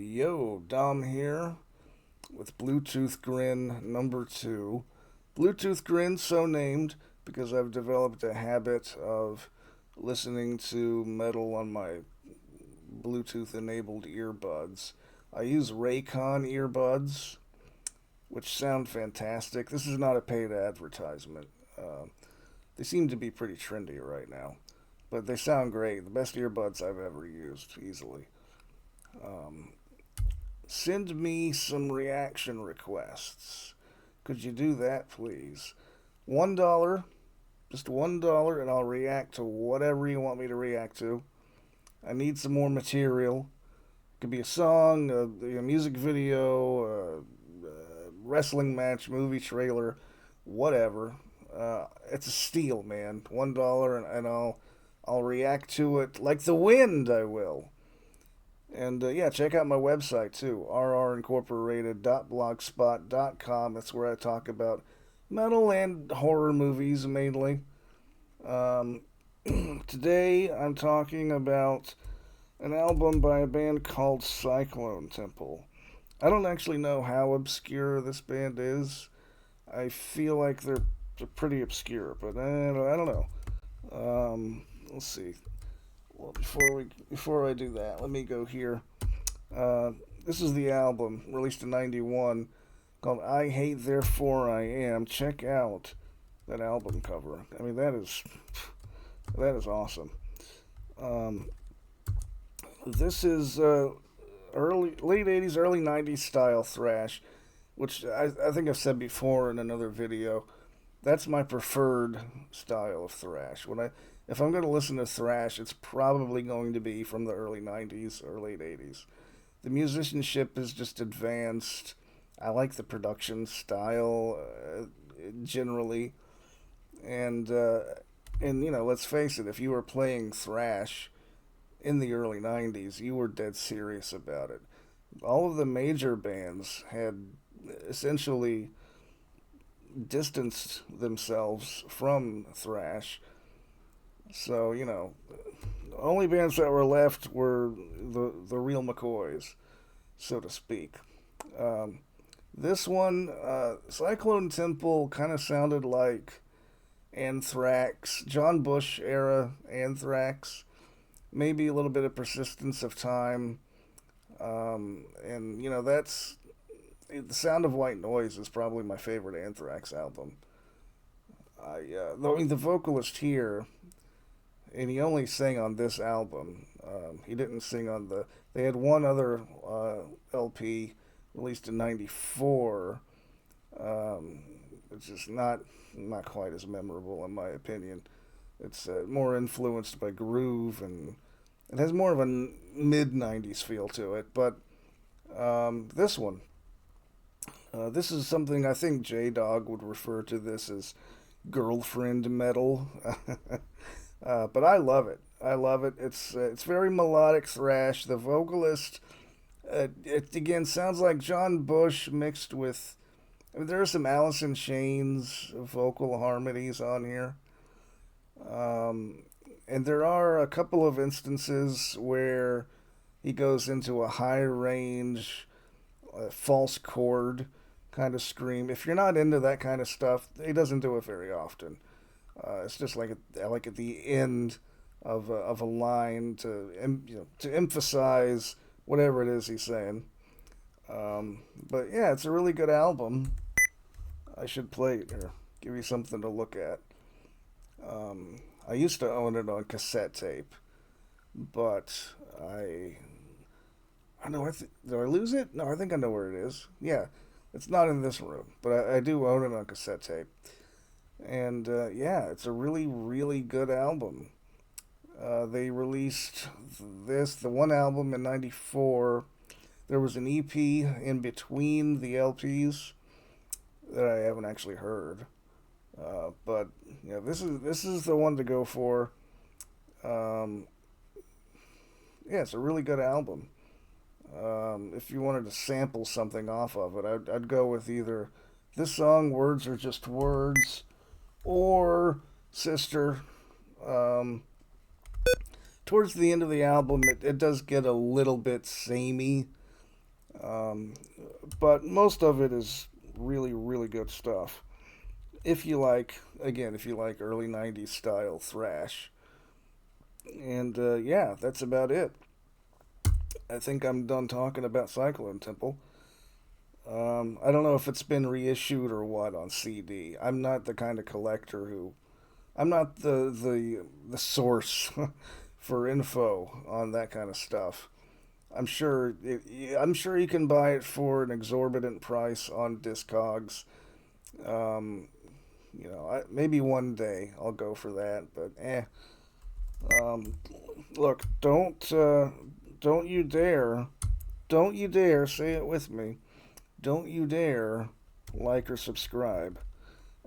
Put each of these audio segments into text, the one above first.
Yo, Dom here with Bluetooth GRIN number 2. Bluetooth GRIN so named because I've developed a habit of listening to metal on my Bluetooth enabled earbuds. I use Raycon earbuds, which sound fantastic. This is not a paid advertisement. They seem to be pretty trendy right now, but they sound great. The best earbuds I've ever used, easily. Um, Send me some reaction requests. Could you do that, please? $1, just $1, and I'll react to whatever you want me to react to. I need some more material. It could be a song, a music video, a wrestling match, movie trailer, whatever. It's a steal, man. $1, and I'll react to it like the wind. I will. And yeah, check out my website too, rrincorporated.blogspot.com. That's where I talk about metal and horror movies mainly. Um, Today I'm talking about an album by a band called Cyclone Temple. I don't actually know how obscure this band is. I feel like they're pretty obscure, but I don't know. Let's see. Well, before I do that, let me go here. Uh, this is the album released in '91 called "I Hate Therefore I Am." Check out that album cover. I mean, that is awesome. Um, this is late '80s, early '90s style thrash, which I think I've said before in another video. That's my preferred style of thrash. If I'm going to listen to thrash, it's probably going to be from the early '90s or late '80s. The musicianship is just advanced. I like the production style generally, and let's face it. If you were playing thrash in the early '90s, you were dead serious about it. All of the major bands had essentially distanced themselves from thrash. So, the only bands that were left were the real McCoys, so to speak. Um, this one, Cyclone Temple, kind of sounded like Anthrax, John Bush era Anthrax, maybe a little bit of Persistence of Time. And, that's the Sound of White Noise is probably my favorite Anthrax album. The vocalist here, and he only sang on this album. He didn't sing on the. They had one other LP released in '94, which is not quite as memorable in my opinion. It's more influenced by groove, and it has more of a mid '90s feel to it. But this one, this is something I think J Dog would refer to this as girlfriend metal. But I love it. I love it. It's very melodic thrash. The vocalist, it again sounds like John Bush mixed with. I mean, there are some Alice in Chains vocal harmonies on here, and there are a couple of instances where he goes into a high range, false chord kind of scream. If you're not into that kind of stuff, he doesn't do it very often. It's just like at the end of a line to emphasize whatever it is he's saying. But yeah, it's a really good album. I should play it here, give you something to look at. I used to own it on cassette tape, but I know did I lose it? No, I think I know where it is. Yeah, it's not in this room, but I do own it on cassette tape. And yeah, it's a really, really good album. They released the one album in '94. There was an EP in between the LPs that I haven't actually heard. But yeah, this is the one to go for. Um, yeah, it's a really good album. If you wanted to sample something off of it, I'd go with either this song, Words Are Just Words, or Sister. Um, Towards the end of the album, it does get a little bit samey, Um, but most of it is really, really good stuff. If you like, again, if you like early 90s style thrash. And yeah, that's about it. I think I'm done talking about Cyclone Temple. I don't know if it's been reissued or what on CD. I'm not the kind of collector who. I'm not the source for info on that kind of stuff. I'm sure you can buy it for an exorbitant price on Discogs. Um, maybe one day I'll go for that, but eh. Um, Look, don't you dare, don't you dare say it with me. Don't you dare like or subscribe.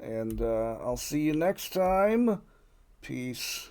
And I'll see you next time. Peace.